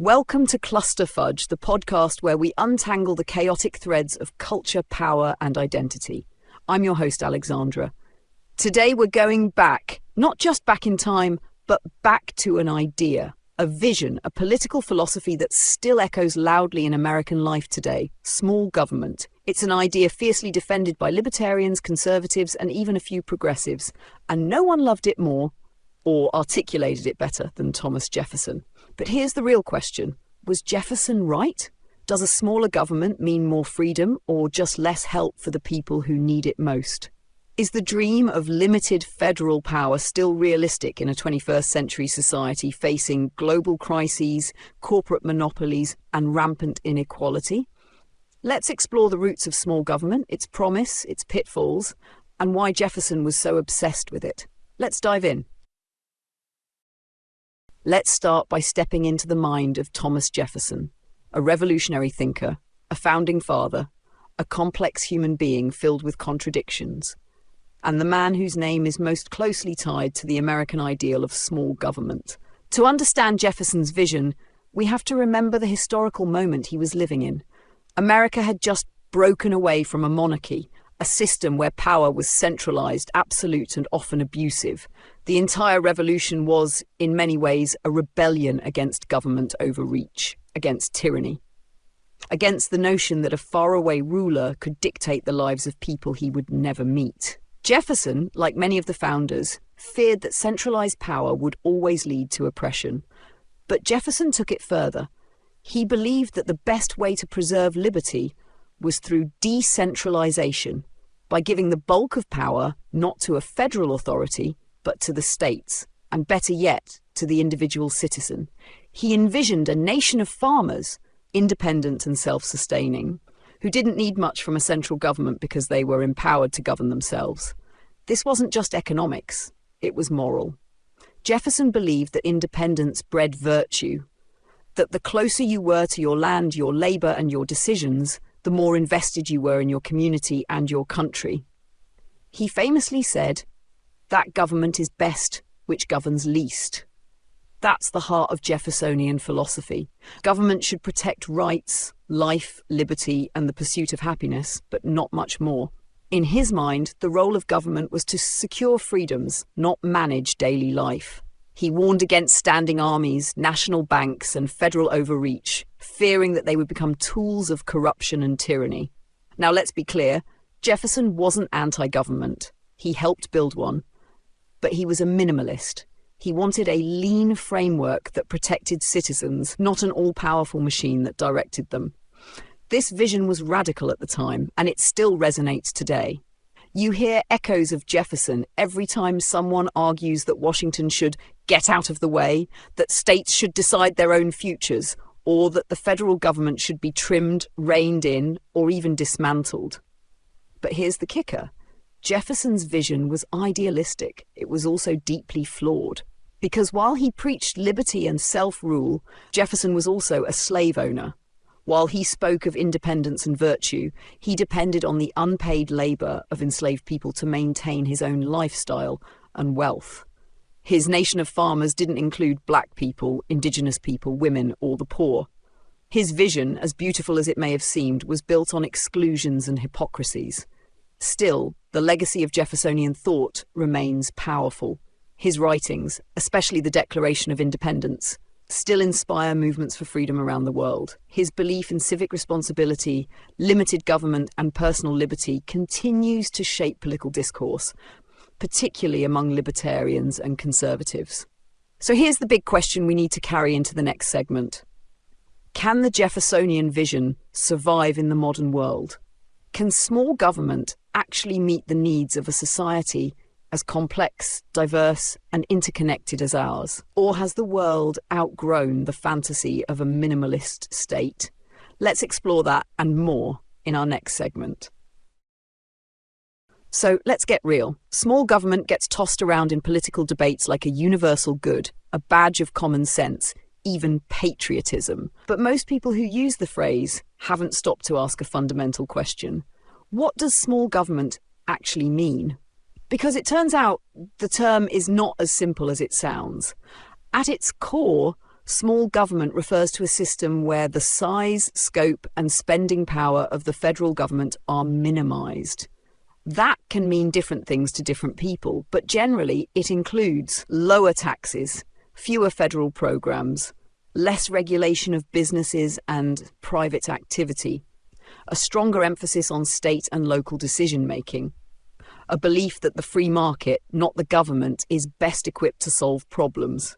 Welcome to Cluster Fudge, the podcast where we untangle the chaotic threads of culture, power, and identity. I'm your host, Alexandra. Today we're going back, not just back in time, but back to an idea, a vision, a political philosophy that still echoes loudly in American life today: small government. It's an idea fiercely defended by libertarians, conservatives, and even a few progressives. And no one loved it more or articulated it better than Thomas Jefferson. But here's the real question. Was Jefferson right? Does a smaller government mean more freedom or just less help for the people who need it most? Is the dream of limited federal power still realistic in a 21st century society facing global crises, corporate monopolies, and rampant inequality? Let's explore the roots of small government, its promise, its pitfalls, and why Jefferson was so obsessed with it. Let's dive in. Let's start by stepping into the mind of Thomas Jefferson, a revolutionary thinker, a founding father, a complex human being filled with contradictions, and the man whose name is most closely tied to the American ideal of small government. To understand Jefferson's vision, we have to remember the historical moment he was living in. America had just broken away from a monarchy, a system where power was centralized, absolute, and often abusive. The entire revolution was, in many ways, a rebellion against government overreach, against tyranny, against the notion that a faraway ruler could dictate the lives of people he would never meet. Jefferson, like many of the founders, feared that centralized power would always lead to oppression. But Jefferson took it further. He believed that the best way to preserve liberty was through decentralization, by giving the bulk of power not to a federal authority, but to the states, and better yet, to the individual citizen. He envisioned a nation of farmers, independent and self-sustaining, who didn't need much from a central government because they were empowered to govern themselves. This wasn't just economics, it was moral. Jefferson believed that independence bred virtue, that the closer you were to your land, your labor, and your decisions, the more invested you were in your community and your country. He famously said, "That government is best which governs least." That's the heart of Jeffersonian philosophy. Government should protect rights, life, liberty, and the pursuit of happiness, but not much more. In his mind, the role of government was to secure freedoms, not manage daily life. He warned against standing armies, national banks, and federal overreach, fearing that they would become tools of corruption and tyranny. Now, let's be clear, Jefferson wasn't anti-government. He helped build one. But he was a minimalist. He wanted a lean framework that protected citizens, not an all-powerful machine that directed them. This vision was radical at the time, and it still resonates today. You hear echoes of Jefferson every time someone argues that Washington should get out of the way, that states should decide their own futures, or that the federal government should be trimmed, reined in, or even dismantled. But here's the kicker. Jefferson's vision was idealistic. It was also deeply flawed. Because while he preached liberty and self-rule, Jefferson was also a slave owner. While he spoke of independence and virtue, he depended on the unpaid labor of enslaved people to maintain his own lifestyle and wealth. His nation of farmers didn't include black people, indigenous people, women, or the poor. His vision, as beautiful as it may have seemed, was built on exclusions and hypocrisies. Still, the legacy of Jeffersonian thought remains powerful. His writings, especially the Declaration of Independence, still inspire movements for freedom around the world. His belief in civic responsibility, limited government, and personal liberty continues to shape political discourse, particularly among libertarians and conservatives. So here's the big question we need to carry into the next segment. Can the Jeffersonian vision survive in the modern world? Can small government actually meet the needs of a society as complex, diverse, and interconnected as ours? Or has the world outgrown the fantasy of a minimalist state? Let's explore that and more in our next segment. So let's get real. Small government gets tossed around in political debates like a universal good, a badge of common sense, even patriotism. But most people who use the phrase haven't stopped to ask a fundamental question. What does small government actually mean? Because it turns out the term is not as simple as it sounds. At its core, Small government refers to a system where the size, scope, and spending power of the federal government are minimized. That can mean different things to different people, but generally it includes lower taxes, fewer federal programs, less regulation of businesses and private activity, a stronger emphasis on state and local decision-making, a belief that the free market, not the government, is best equipped to solve problems.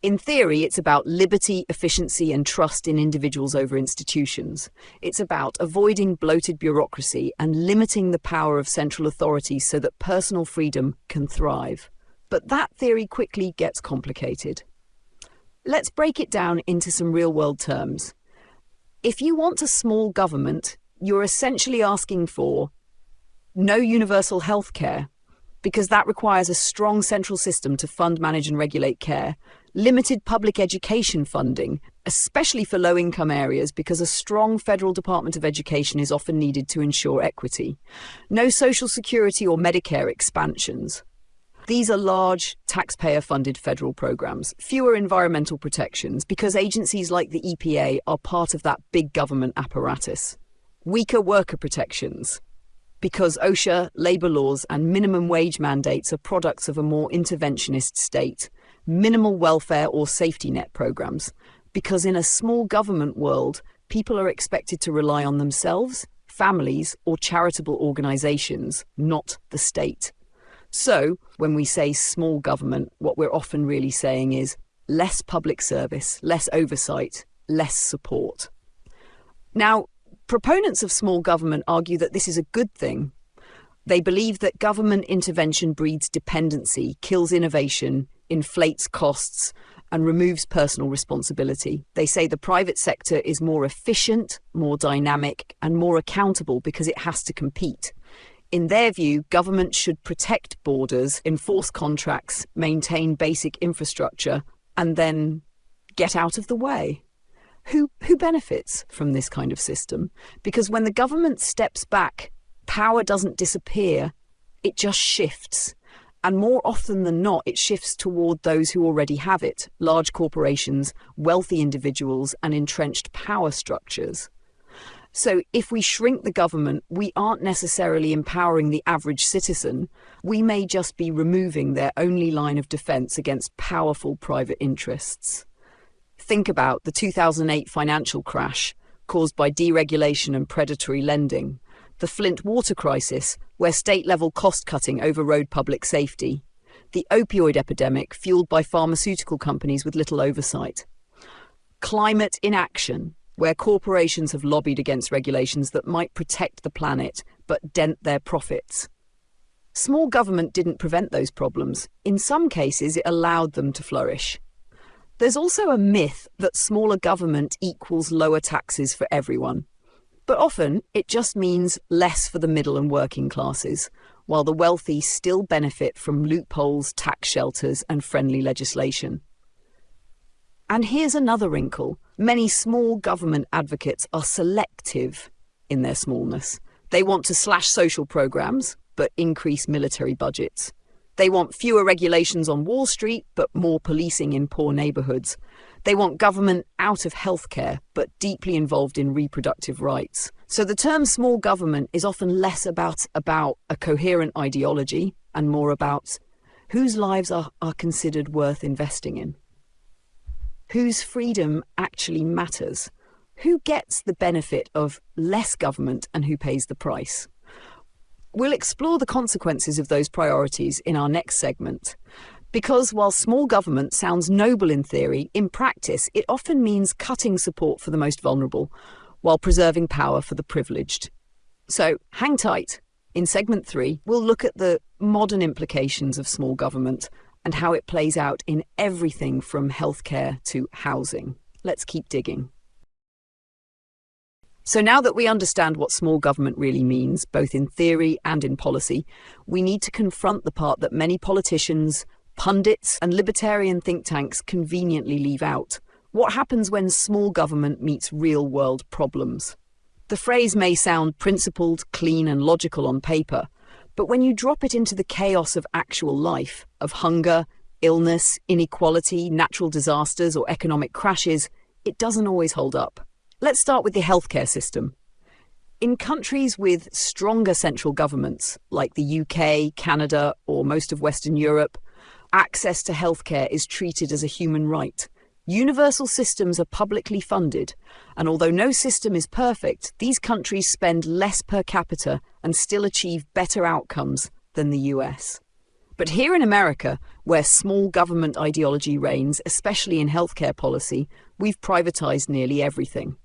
In theory, it's about liberty, efficiency, and trust in individuals over institutions. It's about avoiding bloated bureaucracy and limiting the power of central authorities so that personal freedom can thrive. But that theory quickly gets complicated. Let's break it down into some real-world terms. If you want a small government, you're essentially asking for no universal health care, because that requires a strong central system to fund, manage and regulate care. Limited public education funding, especially for low-income areas, because a strong federal Department of Education is often needed to ensure equity. No Social Security or Medicare expansions. These are large, taxpayer-funded federal programs. Fewer environmental protections, because agencies like the EPA are part of that big government apparatus. Weaker worker protections, because OSHA, labour laws and minimum wage mandates are products of a more interventionist state. Minimal welfare or safety net programs, because in a small government world, people are expected to rely on themselves, families, or charitable organisations, not the state. So, when we say small government, what we're often really saying is less public service, less oversight, less support. Now, proponents of small government argue that this is a good thing. They believe that government intervention breeds dependency, kills innovation, inflates costs, and removes personal responsibility. They say the private sector is more efficient, more dynamic, and more accountable because it has to compete. In their view, government should protect borders, enforce contracts, maintain basic infrastructure, and then get out of the way. Who benefits from this kind of system? Because when the government steps back, power doesn't disappear, it just shifts. And more often than not, it shifts toward those who already have it, large corporations, wealthy individuals, and entrenched power structures. So if we shrink the government, we aren't necessarily empowering the average citizen. We may just be removing their only line of defense against powerful private interests. Think about the 2008 financial crash caused by deregulation and predatory lending, the Flint water crisis, where state-level cost-cutting overrode public safety, the opioid epidemic fueled by pharmaceutical companies with little oversight, climate inaction, where corporations have lobbied against regulations that might protect the planet but dent their profits. Small government didn't prevent those problems. In some cases, it allowed them to flourish. There's also a myth that smaller government equals lower taxes for everyone. But often, it just means less for the middle and working classes, while the wealthy still benefit from loopholes, tax shelters, and friendly legislation. And here's another wrinkle. Many small government advocates are selective in their smallness. They want to slash social programs, but increase military budgets. They want fewer regulations on Wall Street, but more policing in poor neighbourhoods. They want government out of healthcare, but deeply involved in reproductive rights. So the term small government is often less about a coherent ideology and more about whose lives are considered worth investing in. Whose freedom actually matters. Who gets the benefit of less government and who pays the price? We'll explore the consequences of those priorities in our next segment. Because while small government sounds noble in theory, in practice it often means cutting support for the most vulnerable while preserving power for the privileged. So hang tight. In segment 3, we'll look at the modern implications of small government and how it plays out in everything from healthcare to housing. Let's keep digging. So now that we understand what small government really means, both in theory and in policy, we need to confront the part that many politicians, pundits, and libertarian think tanks conveniently leave out. What happens when small government meets real-world problems? The phrase may sound principled, clean, and logical on paper, but when you drop it into the chaos of actual life, of hunger, illness, inequality, natural disasters, or economic crashes, it doesn't always hold up. Let's start with the healthcare system. In countries with stronger central governments, like the UK, Canada, or most of Western Europe, access to healthcare is treated as a human right. Universal systems are publicly funded, and although no system is perfect, these countries spend less per capita and still achieve better outcomes than the US. But here in America, where small government ideology reigns, especially in healthcare policy, we've privatized nearly everything.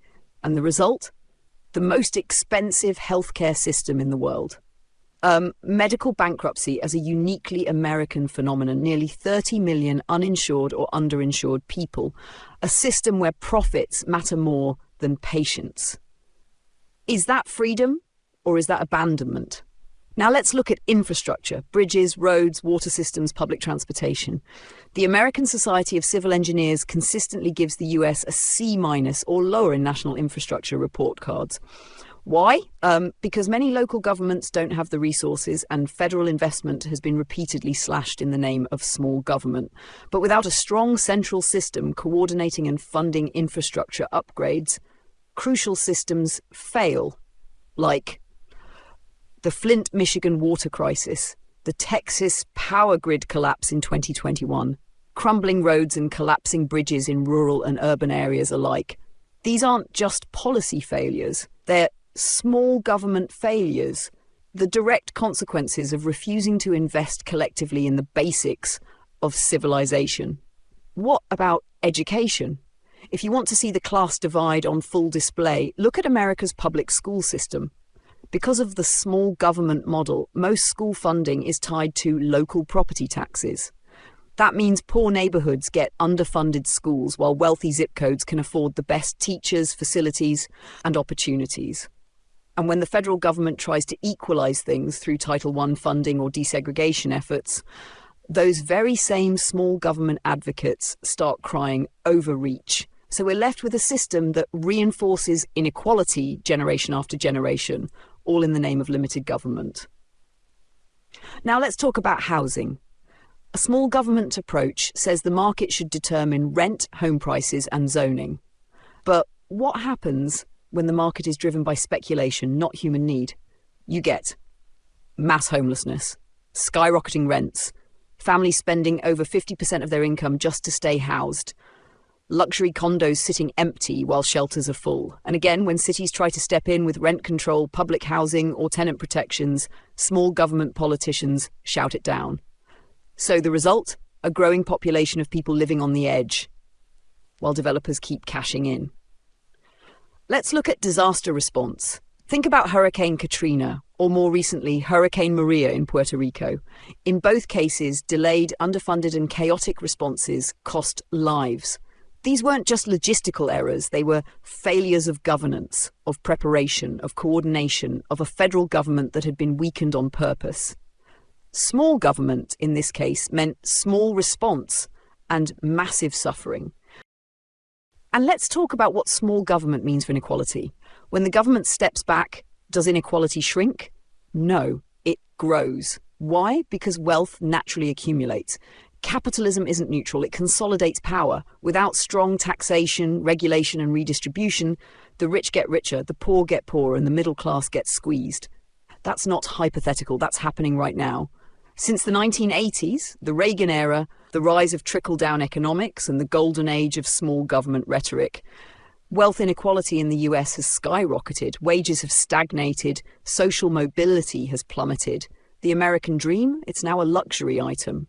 And the result? The most expensive healthcare system in the world. Medical bankruptcy as a uniquely American phenomenon, nearly 30 million uninsured or underinsured people, a system where profits matter more than patients. Is that freedom or is that abandonment? Now let's look at infrastructure, bridges, roads, water systems, public transportation. The American Society of Civil Engineers consistently gives the US a C- or lower in national infrastructure report cards. Why? Because many local governments don't have the resources and federal investment has been repeatedly slashed in the name of small government. But without a strong central system coordinating and funding infrastructure upgrades, crucial systems fail, like the Flint, Michigan water crisis, the Texas power grid collapse in 2021, crumbling roads and collapsing bridges in rural and urban areas alike. These aren't just policy failures, they're small government failures, the direct consequences of refusing to invest collectively in the basics of civilization. What about education? If you want to see the class divide on full display, look at America's public school system. Because of the small government model, most school funding is tied to local property taxes. That means poor neighborhoods get underfunded schools while wealthy zip codes can afford the best teachers, facilities, and opportunities. And when the federal government tries to equalize things through Title I funding or desegregation efforts, those very same small government advocates start crying overreach. So we're left with a system that reinforces inequality generation after generation, all in the name of limited government. Now let's talk about housing. A small government approach says the market should determine rent, home prices, and zoning. But what happens when the market is driven by speculation, not human need? You get mass homelessness, skyrocketing rents, families spending over 50% of their income just to stay housed, luxury condos sitting empty while shelters are full. And again, when cities try to step in with rent control, public housing, or tenant protections, small government politicians shout it down. So the result? A growing population of people living on the edge, while developers keep cashing in. Let's look at disaster response. Think about Hurricane Katrina, or more recently, Hurricane Maria in Puerto Rico. In both cases, delayed, underfunded, and chaotic responses cost lives. These weren't just logistical errors, they were failures of governance, of preparation, of coordination, of a federal government that had been weakened on purpose. Small government, in this case, meant small response and massive suffering. And let's talk about what small government means for inequality. When the government steps back, does inequality shrink? No, it grows. Why? Because wealth naturally accumulates. Capitalism isn't neutral, it consolidates power. Without strong taxation, regulation, and redistribution, the rich get richer, the poor get poorer, and the middle class gets squeezed. That's not hypothetical, that's happening right now. Since the 1980s, the Reagan era, the rise of trickle-down economics, and the golden age of small government rhetoric, wealth inequality in the US has skyrocketed, wages have stagnated, social mobility has plummeted. The American dream, it's now a luxury item.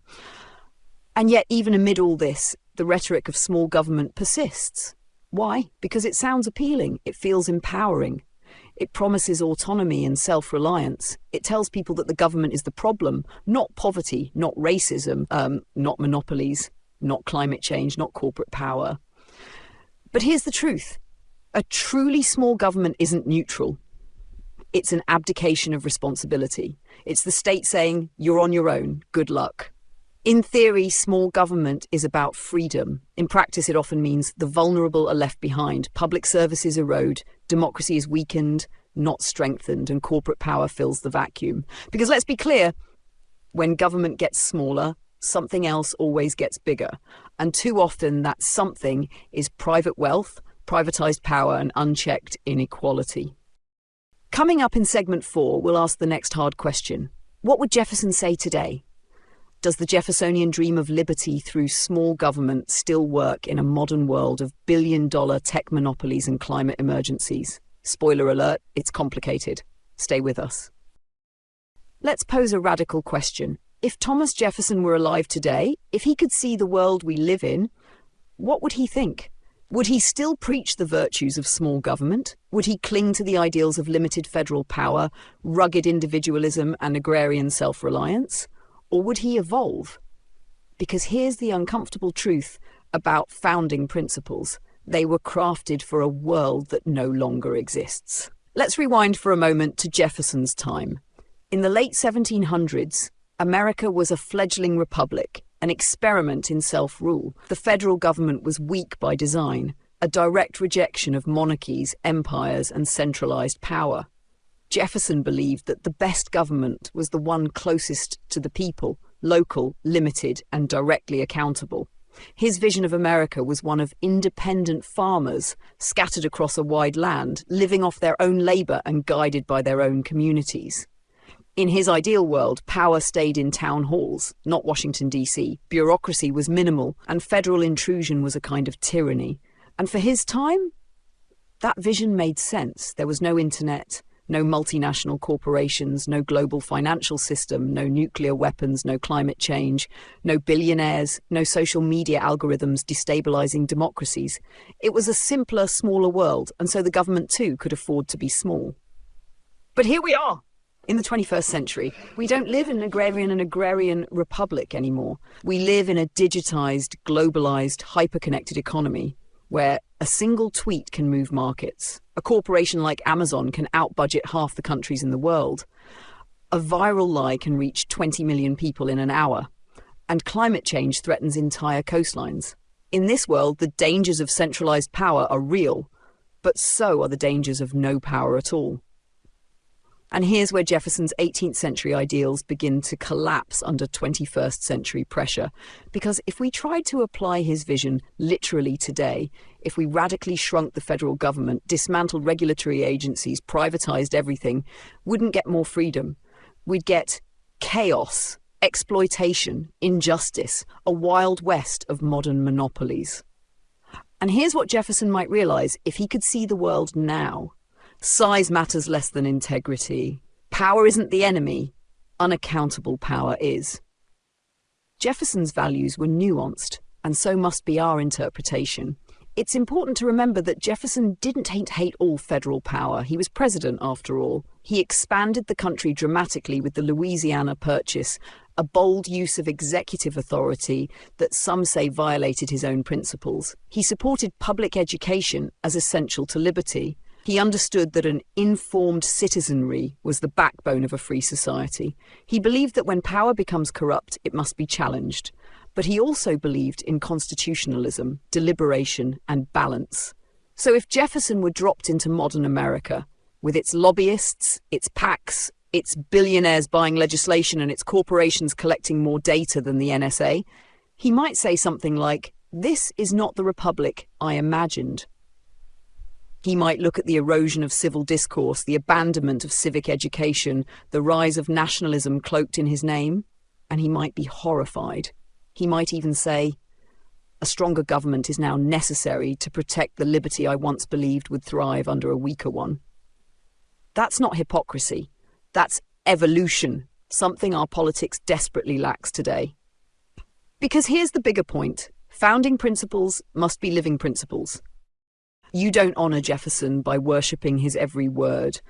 And yet, even amid all this, the rhetoric of small government persists. Why? Because it sounds appealing, it feels empowering. It promises autonomy and self-reliance. It tells people that the government is the problem, not poverty, not racism, not monopolies, not climate change, not corporate power. But here's the truth. A truly small government isn't neutral. It's an abdication of responsibility. It's the state saying, you're on your own, good luck. In theory, small government is about freedom. In practice, it often means the vulnerable are left behind, public services erode, democracy is weakened, not strengthened, and corporate power fills the vacuum. Because let's be clear, when government gets smaller, something else always gets bigger. And too often that something is private wealth, privatized power, and unchecked inequality. Coming up in segment 4, we'll ask the next hard question. What would Jefferson say today? Does the Jeffersonian dream of liberty through small government still work in a modern world of billion-dollar tech monopolies and climate emergencies? Spoiler alert, it's complicated. Stay with us. Let's pose a radical question. If Thomas Jefferson were alive today, if he could see the world we live in, what would he think? Would he still preach the virtues of small government? Would he cling to the ideals of limited federal power, rugged individualism, and agrarian self-reliance? Or would he evolve? Because here's the uncomfortable truth about founding principles. They were crafted for a world that no longer exists. Let's rewind for a moment to Jefferson's time. In the late 1700s, America was a fledgling republic, an experiment in self-rule. The federal government was weak by design, a direct rejection of monarchies, empires, and centralized power. Jefferson believed that the best government was the one closest to the people, local, limited, and directly accountable. His vision of America was one of independent farmers scattered across a wide land, living off their own labor and guided by their own communities. In his ideal world, power stayed in town halls, not Washington, D.C. Bureaucracy was minimal, and federal intrusion was a kind of tyranny. And for his time, that vision made sense. There was no internet, no multinational corporations, no global financial system, no nuclear weapons, no climate change, no billionaires, no social media algorithms destabilizing democracies. It was a simpler, smaller world, and so the government too could afford to be small. But here we are. In the 21st century, we don't live in an agrarian republic anymore. We live in a digitized, globalized, hyper-connected economy where a single tweet can move markets. A corporation like Amazon can outbudget half the countries in the world. A viral lie can reach 20 million people in an hour. And climate change threatens entire coastlines. In this world, the dangers of centralized power are real, but so are the dangers of no power at all. And here's where Jefferson's 18th century ideals begin to collapse under 21st century pressure. Because if we tried to apply his vision literally today, if we radically shrunk the federal government, dismantled regulatory agencies, privatized everything, wouldn't get more freedom. We'd get chaos, exploitation, injustice, a wild west of modern monopolies. And here's what Jefferson might realize if he could see the world now. Size matters less than integrity. Power isn't the enemy. Unaccountable power is. Jefferson's values were nuanced, and so must be our interpretation. It's important to remember that Jefferson didn't hate all federal power. He was president, after all. He expanded the country dramatically with the Louisiana Purchase, a bold use of executive authority that some say violated his own principles. He supported public education as essential to liberty. He understood that an informed citizenry was the backbone of a free society. He believed that when power becomes corrupt, it must be challenged. But he also believed in constitutionalism, deliberation, and balance. So if Jefferson were dropped into modern America, with its lobbyists, its PACs, its billionaires buying legislation, and its corporations collecting more data than the NSA, he might say something like, "This is not the republic I imagined." He might look at the erosion of civil discourse, the abandonment of civic education, the rise of nationalism cloaked in his name, and he might be horrified. He might even say, "A stronger government is now necessary to protect the liberty I once believed would thrive under a weaker one." That's not hypocrisy. That's evolution, something our politics desperately lacks today. Because here's the bigger point. Founding principles must be living principles. You don't honor Jefferson by worshipping his every word.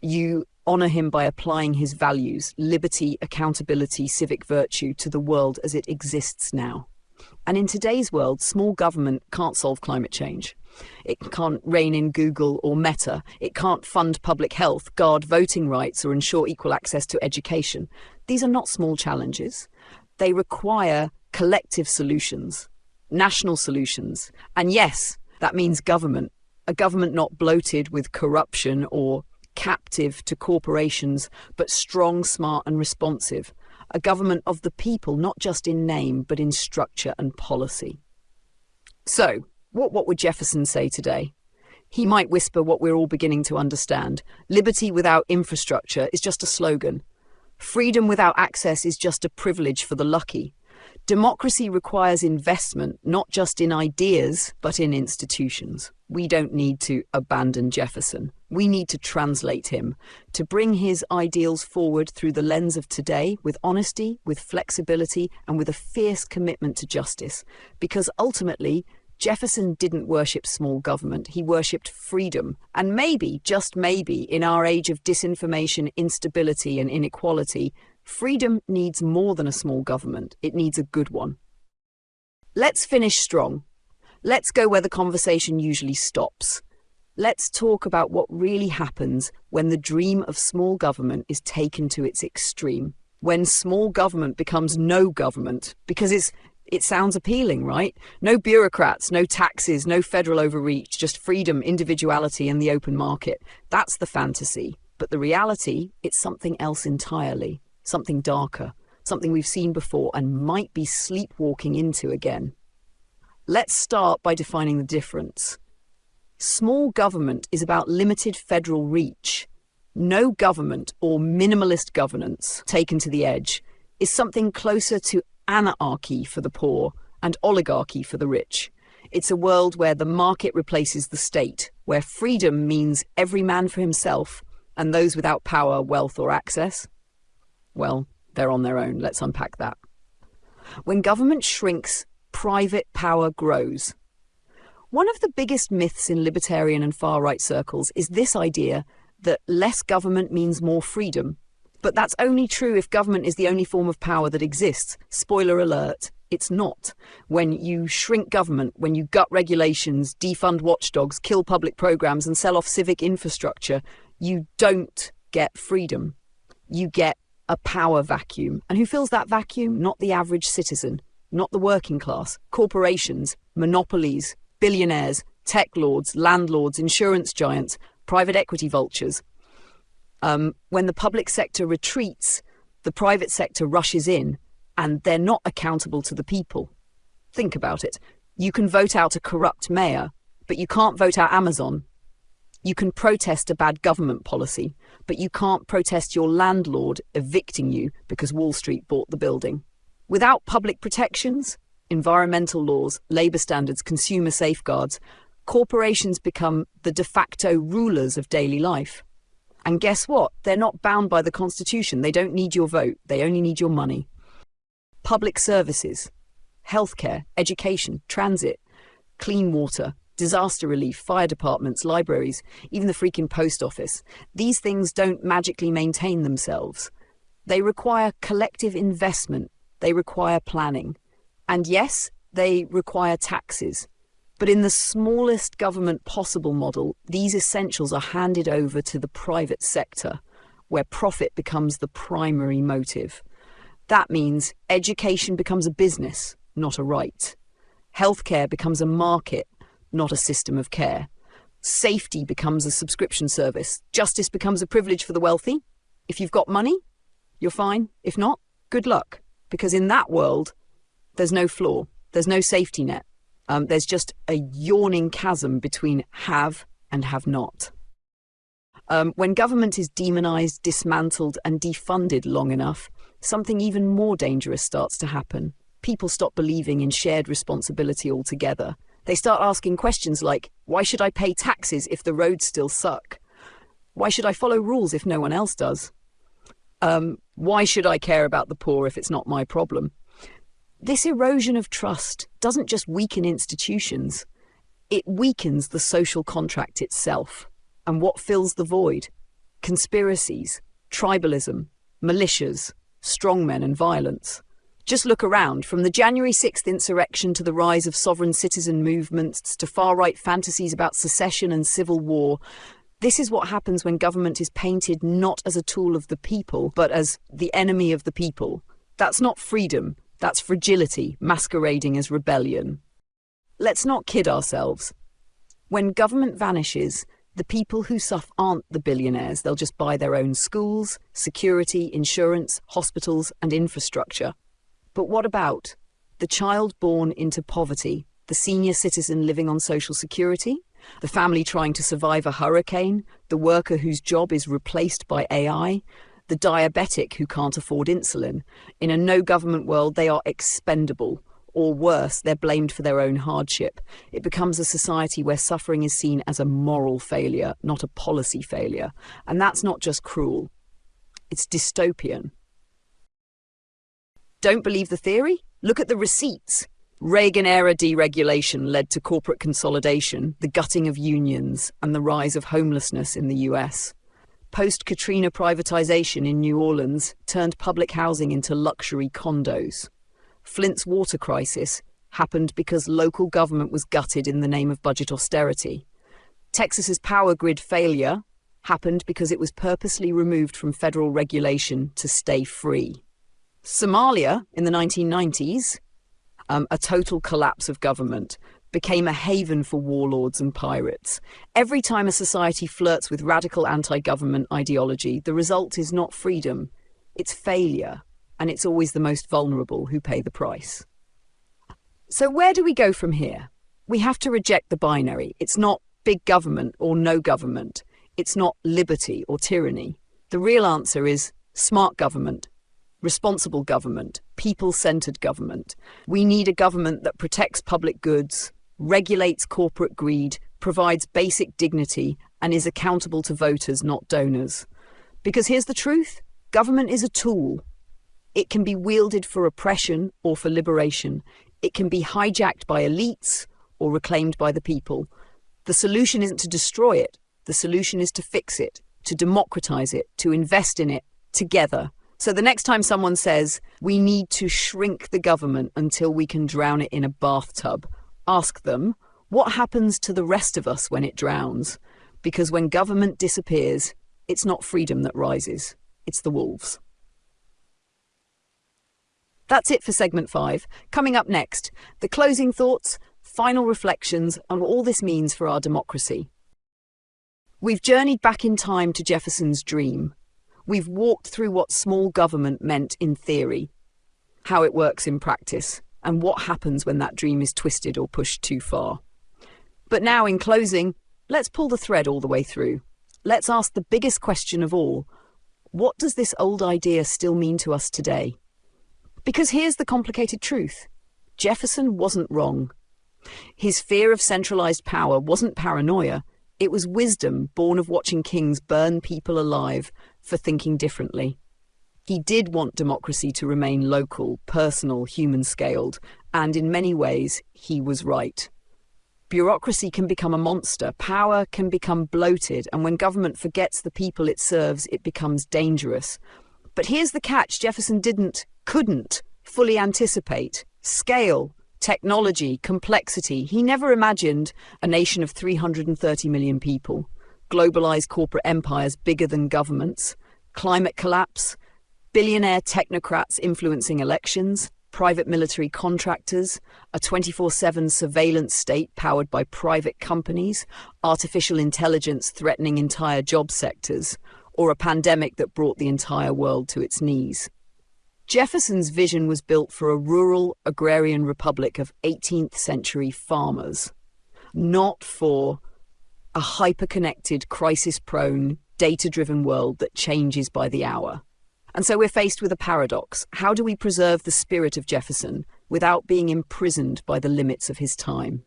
You honor him by applying his values, liberty, accountability, civic virtue, to the world as it exists now. And in today's world, small government can't solve climate change. It can't rein in Google or Meta. It can't fund public health, guard voting rights, or ensure equal access to education. These are not small challenges. They require collective solutions, national solutions. And yes, that means government, a government not bloated with corruption or captive to corporations, but strong, smart and responsive. A government of the people, not just in name, but in structure and policy. So, what would Jefferson say today? He might whisper what we're all beginning to understand. Liberty without infrastructure is just a slogan. Freedom without access is just a privilege for the lucky. Democracy requires investment, not just in ideas, but in institutions. We don't need to abandon Jefferson. We need to translate him, to bring his ideals forward through the lens of today, with honesty, with flexibility, and with a fierce commitment to justice. Because ultimately, Jefferson didn't worship small government, he worshipped freedom. And maybe, just maybe, in our age of disinformation, instability and inequality, freedom needs more than a small government. It needs a good one. Let's finish strong. Let's go where the conversation usually stops. Let's talk about what really happens when the dream of small government is taken to its extreme. When small government becomes no government, because it sounds appealing, right? No bureaucrats, no taxes, no federal overreach, just freedom, individuality, and the open market. That's the fantasy. But the reality, it's something else entirely. Something darker, something we've seen before and might be sleepwalking into again. Let's start by defining the difference. Small government is about limited federal reach. No government or minimalist governance taken to the edge is something closer to anarchy for the poor and oligarchy for the rich. It's a world where the market replaces the state, where freedom means every man for himself and those without power, wealth or access, well, they're on their own. Let's unpack that. When government shrinks, private power grows. One of the biggest myths in libertarian and far-right circles is this idea that less government means more freedom. But that's only true if government is the only form of power that exists. Spoiler alert, it's not. When you shrink government, when you gut regulations, defund watchdogs, kill public programs and sell off civic infrastructure, you don't get freedom. You get a power vacuum. And who fills that vacuum? Not the average citizen, not the working class, corporations, monopolies, billionaires, tech lords, landlords, insurance giants, private equity vultures. When the public sector retreats, the private sector rushes in, and they're not accountable to the people. Think about it. You can vote out a corrupt mayor, but you can't vote out Amazon. You can protest a bad government policy, but you can't protest your landlord evicting you because Wall Street bought the building. Without public protections, environmental laws, labour standards, consumer safeguards, corporations become the de facto rulers of daily life. And guess what? They're not bound by the Constitution. They don't need your vote. They only need your money. Public services, healthcare, education, transit, clean water, disaster relief, fire departments, libraries, even the freaking post office. These things don't magically maintain themselves. They require collective investment. They require planning. And yes, they require taxes. But in the smallest government possible model, these essentials are handed over to the private sector, where profit becomes the primary motive. That means education becomes a business, not a right. Healthcare becomes a market, not a system of care. Safety becomes a subscription service. Justice becomes a privilege for the wealthy. If you've got money, you're fine. If not, good luck. Because in that world, there's no floor. There's no safety net. There's just a yawning chasm between have and have not. When government is demonized, dismantled, and defunded long enough, something even more dangerous starts to happen. People stop believing in shared responsibility altogether. They start asking questions like, why should I pay taxes if the roads still suck? Why should I follow rules if no one else does? Why should I care about the poor if it's not my problem? This erosion of trust doesn't just weaken institutions, it weakens the social contract itself. And what fills the void? Conspiracies, tribalism, militias, strongmen and violence. Just look around, from the January 6th insurrection to the rise of sovereign citizen movements to far-right fantasies about secession and civil war. This is what happens when government is painted not as a tool of the people, but as the enemy of the people. That's not freedom. That's fragility masquerading as rebellion. Let's not kid ourselves. When government vanishes, The people who suffer aren't the billionaires. They'll just buy their own schools, security, insurance, hospitals, and infrastructure. But what about the child born into poverty, the senior citizen living on social security, the family trying to survive a hurricane, the worker whose job is replaced by AI, the diabetic who can't afford insulin? In a no-government world, they are expendable. Or worse, they're blamed for their own hardship. It becomes a society where suffering is seen as a moral failure, not a policy failure. And that's not just cruel. It's dystopian. Don't believe the theory? Look at the receipts. Reagan-era deregulation led to corporate consolidation, the gutting of unions, and the rise of homelessness in the US. Post-Katrina privatization in New Orleans turned public housing into luxury condos. Flint's water crisis happened because local government was gutted in the name of budget austerity. Texas's power grid failure happened because it was purposely removed from federal regulation to stay free. Somalia, in the 1990s, a total collapse of government, became a haven for warlords and pirates. Every time a society flirts with radical anti-government ideology, the result is not freedom, it's failure. And it's always the most vulnerable who pay the price. So where do we go from here? We have to reject the binary. It's not big government or no government. It's not liberty or tyranny. The real answer is smart government, responsible government, people-centered government. We need a government that protects public goods, regulates corporate greed, provides basic dignity, and is accountable to voters, not donors. Because here's the truth, government is a tool. It can be wielded for oppression or for liberation. It can be hijacked by elites or reclaimed by the people. The solution isn't to destroy it. The solution is to fix it, to democratize it, to invest in it together. So the next time someone says, we need to shrink the government until we can drown it in a bathtub, ask them, what happens to the rest of us when it drowns? Because when government disappears, it's not freedom that rises, it's the wolves. That's it for segment 5. Coming up next, the closing thoughts, final reflections on what all this means for our democracy. We've journeyed back in time to Jefferson's dream. We've walked through what small government meant in theory, how it works in practice, and what happens when that dream is twisted or pushed too far. But now, in closing, let's pull the thread all the way through. Let's ask the biggest question of all. What does this old idea still mean to us today? Because here's the complicated truth. Jefferson wasn't wrong. His fear of centralized power wasn't paranoia. It was wisdom born of watching kings burn people alive for thinking differently. He did want democracy to remain local, personal, human-scaled, and in many ways, he was right. Bureaucracy can become a monster, power can become bloated, and when government forgets the people it serves, it becomes dangerous. But here's the catch: Jefferson couldn't fully anticipate scale, technology, complexity. He never imagined a nation of 330 million people, globalized corporate empires bigger than governments, climate collapse, billionaire technocrats influencing elections, private military contractors, a 24/7 surveillance state powered by private companies, artificial intelligence threatening entire job sectors, or a pandemic that brought the entire world to its knees. Jefferson's vision was built for a rural agrarian republic of 18th century farmers, not for a hyper-connected, crisis-prone, data-driven world that changes by the hour. And so we're faced with a paradox. How do we preserve the spirit of Jefferson without being imprisoned by the limits of his time?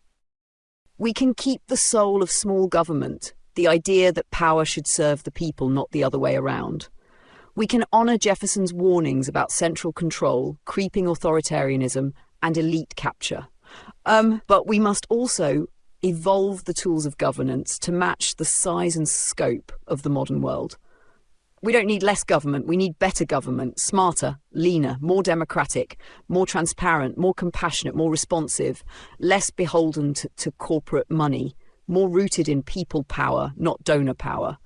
We can keep the soul of small government, the idea that power should serve the people, not the other way around. We can honour Jefferson's warnings about central control, creeping authoritarianism, and elite capture. But we must also evolve the tools of governance to match the size and scope of the modern world. We don't need less government, we need better government, smarter, leaner, more democratic, more transparent, more compassionate, more responsive, less beholden to corporate money, more rooted in people power, not donor power.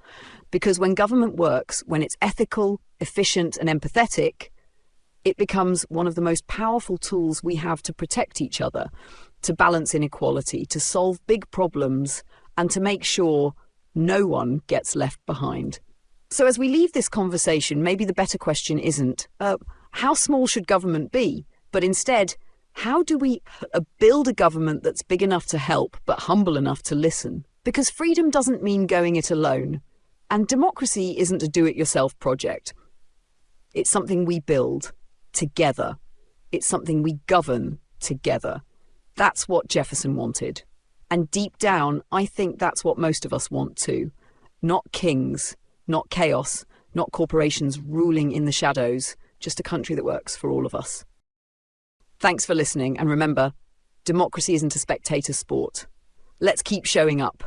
Because when government works, when it's ethical, efficient, and empathetic, it becomes one of the most powerful tools we have to protect each other, to balance inequality, to solve big problems, and to make sure No one gets left behind. So as we leave this conversation, maybe the better question isn't, how small should government be? But instead, how do we build a government that's big enough to help, but humble enough to listen? Because freedom doesn't mean going it alone. And democracy isn't a do-it-yourself project. It's something we build together. It's something we govern together. That's what Jefferson wanted. And deep down, I think that's what most of us want too. Not kings, not chaos, not corporations ruling in the shadows, just a country that works for all of us. Thanks for listening, and remember, democracy isn't a spectator sport. Let's keep showing up.